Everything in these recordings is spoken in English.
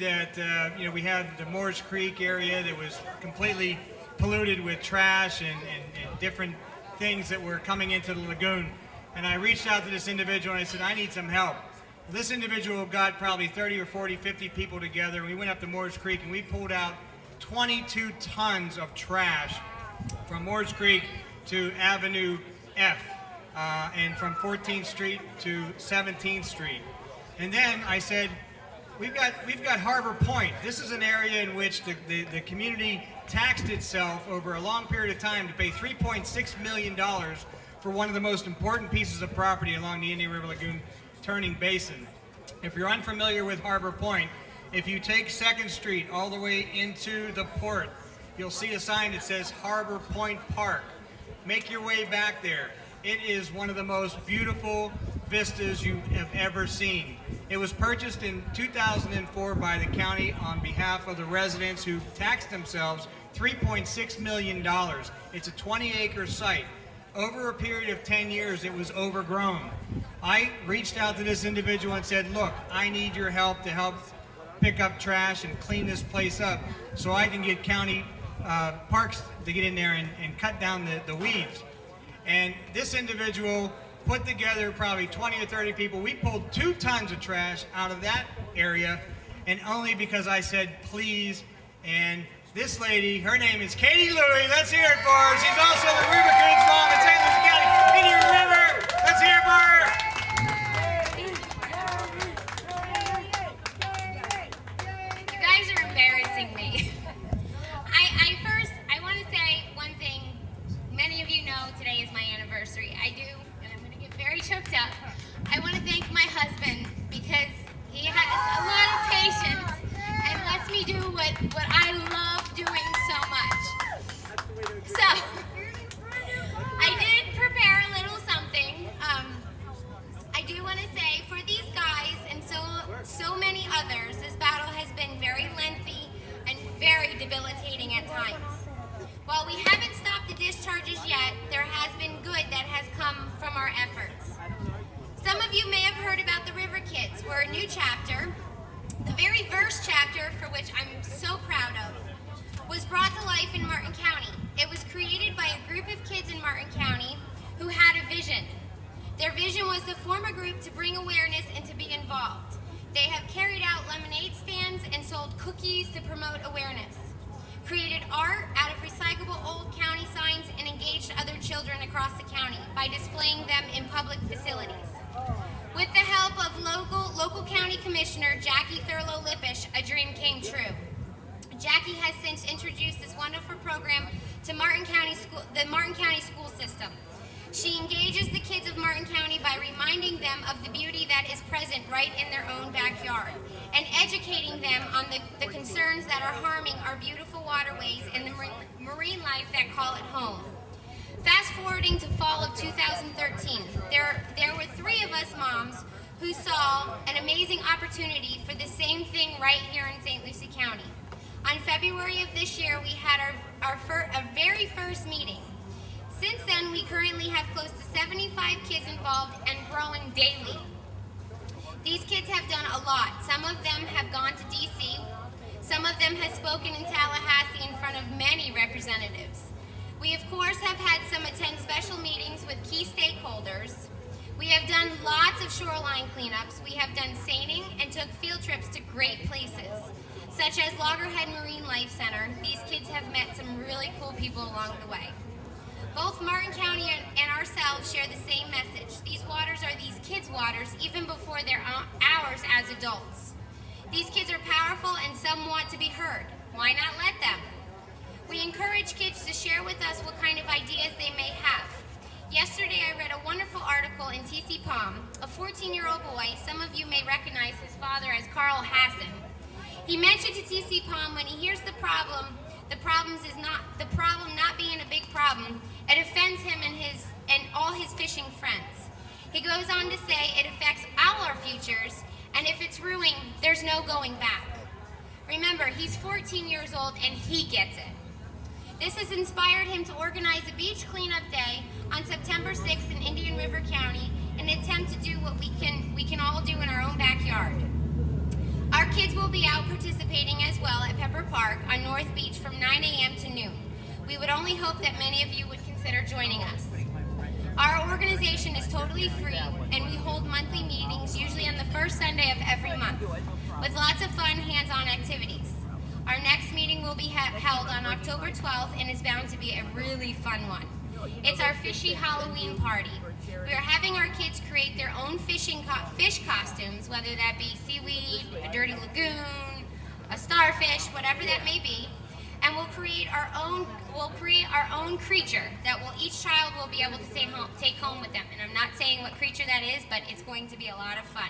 issue that we had the Moores Creek area that was completely polluted with trash and different things that were coming into the lagoon. And I reached out to this individual and I said, I need some help. Well, this individual got probably 30 or 40, 50 people together. We went up to Moores Creek and we pulled out 22 tons of trash from Moores Creek to Avenue F, and from 14th Street to 17th Street. And then I said, we've got Harbor Point. This is an area in which the community taxed itself over a long period of time to pay $3.6 million for one of the most important pieces of property along the Indian River Lagoon turning basin. If you're unfamiliar with Harbor Point, if you take 2nd Street all the way into the port, you'll see a sign that says Harbor Point Park. Make your way back there. It is one of the most beautiful vistas you have ever seen. It was purchased in 2004 by the county on behalf of the residents who taxed themselves $3.6 million. It's a 20-acre site. Over a period of 10 years, it was overgrown. I reached out to this individual and said, look, I need your help to help pick up trash and clean this place up so I can get county parks to get in there and cut down the weeds. And this individual put together probably 20 or 30 people. We pulled 2 tons of trash out of that area, and only because I said please. And this lady, her name is Katy Lewey. Let's hear it for her. She's also the Riverkeeper's mom in St. Lucie County, Indian River. Let's hear it for her. You guys are embarrassing me. I want to say one thing. Many of you know today is my anniversary. I do, and I'm going to get very choked up. I want to thank my husband because he has a lot of patience and lets me do what I love doing so much. So, I did prepare a little something. I do want to say for these guys and so many others, this battle has been very lengthy and very debilitating at times. While we haven't stopped the discharges yet, there has been good that has come from our efforts. Some of you may have heard about the River Kids. We're a new chapter. The very first chapter, for which I'm so proud of, was brought to life in Martin County. It was created by a group of kids in Martin County who had a vision. Their vision was to form a group to bring awareness and to be involved. They have carried out lemonade stands and sold cookies to promote awareness, created art out of recyclable old county signs, and engaged other children across the county by displaying them in public facilities. With the help of local county commissioner Jackie Thurlow-Lippisch, a dream came true. Jackie has since introduced this wonderful program to the Martin County school system. She engages the kids of Martin County by reminding them of the beauty that is present right in their own backyard and educating them on the concerns that are harming our beautiful waterways and the marine life that call it home. Fast forwarding to fall of 2013, there were 3 of us moms who saw an amazing opportunity for the same thing right here in St. Lucie County. On February of this year, we had our very first meeting. Since then, we currently have close to 75 kids involved and growing daily. These kids have done a lot. Some of them have gone to DC. Some of them have spoken in Tallahassee in front of many representatives. We, of course, have had some attend special meetings with key stakeholders. We have done lots of shoreline cleanups. We have done seining and took field trips to great places, such as Loggerhead Marine Life Center. These kids have met some really cool people along the way. Both Martin County and ourselves share the same message. These waters are these kids' waters even before they're ours as adults. These kids are powerful and some want to be heard. Why not let them? We encourage kids to share with us what kind of ideas they may have. Yesterday I read a wonderful article in TC Palm. A 14-year-old boy, some of you may recognize his father as Carl Hassan. He mentioned to TC Palm when he hears the problem not being a big problem, it offends him and all his fishing friends. He goes on to say it affects all our futures, and if it's ruined, there's no going back. Remember, he's 14 years old and he gets it. This has inspired him to organize a beach cleanup day on September 6th in Indian River County, an attempt to do what we can all do in our own backyard. Our kids will be out participating as well at Pepper Park on North Beach from 9 a.m. to noon. We would only hope that many of you would consider joining us. Our organization is totally free, and we hold monthly meetings, usually on the first Sunday of every month, with lots of fun hands-on activities. Our next meeting will be held on October 12th and is bound to be a really fun one. It's our fishy Halloween party. We are having our kids create their own fish costumes, whether that be seaweed, a dirty lagoon, a starfish, whatever that may be, and we'll create our own creature that each child will be able to take home with them. And I'm not saying what creature that is, but it's going to be a lot of fun.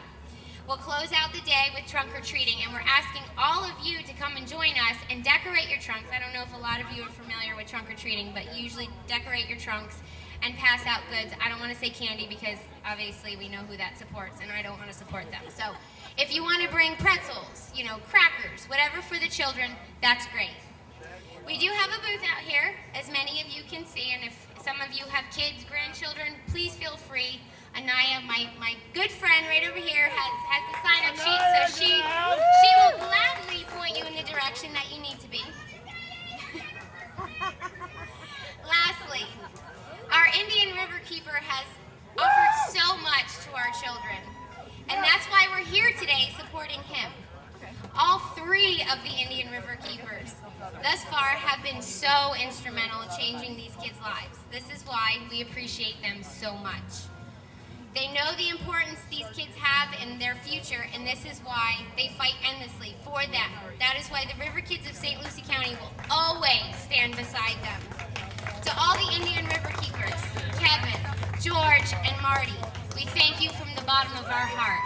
We'll close out the day with trunk or treating, and we're asking all of you to come and join us and decorate your trunks. I don't know if a lot of you are familiar with trunk or treating, but you usually decorate your trunks and pass out goods. I don't want to say candy because obviously we know who that supports, and I don't want to support them. So if you want to bring pretzels, crackers, whatever for the children, that's great. We do have a booth out here, as many of you can see, and if some of you have kids, grandchildren, please feel free. Anaya, my good friend right over here, has the sign-up sheet, so she will gladly point you in the direction that you need to be. Lastly, our Indian Riverkeeper has offered so much to our children, and that's why we're here today supporting him. All 3 of the Indian Riverkeepers thus far have been so instrumental in changing these kids' lives. This is why we appreciate them so much. They know the importance these kids have in their future, and this is why they fight endlessly for them. That is why the River Kids of St. Lucie County will always stand beside them. To all the Indian Riverkeepers, Kevin, George, and Marty, we thank you from the bottom of our heart.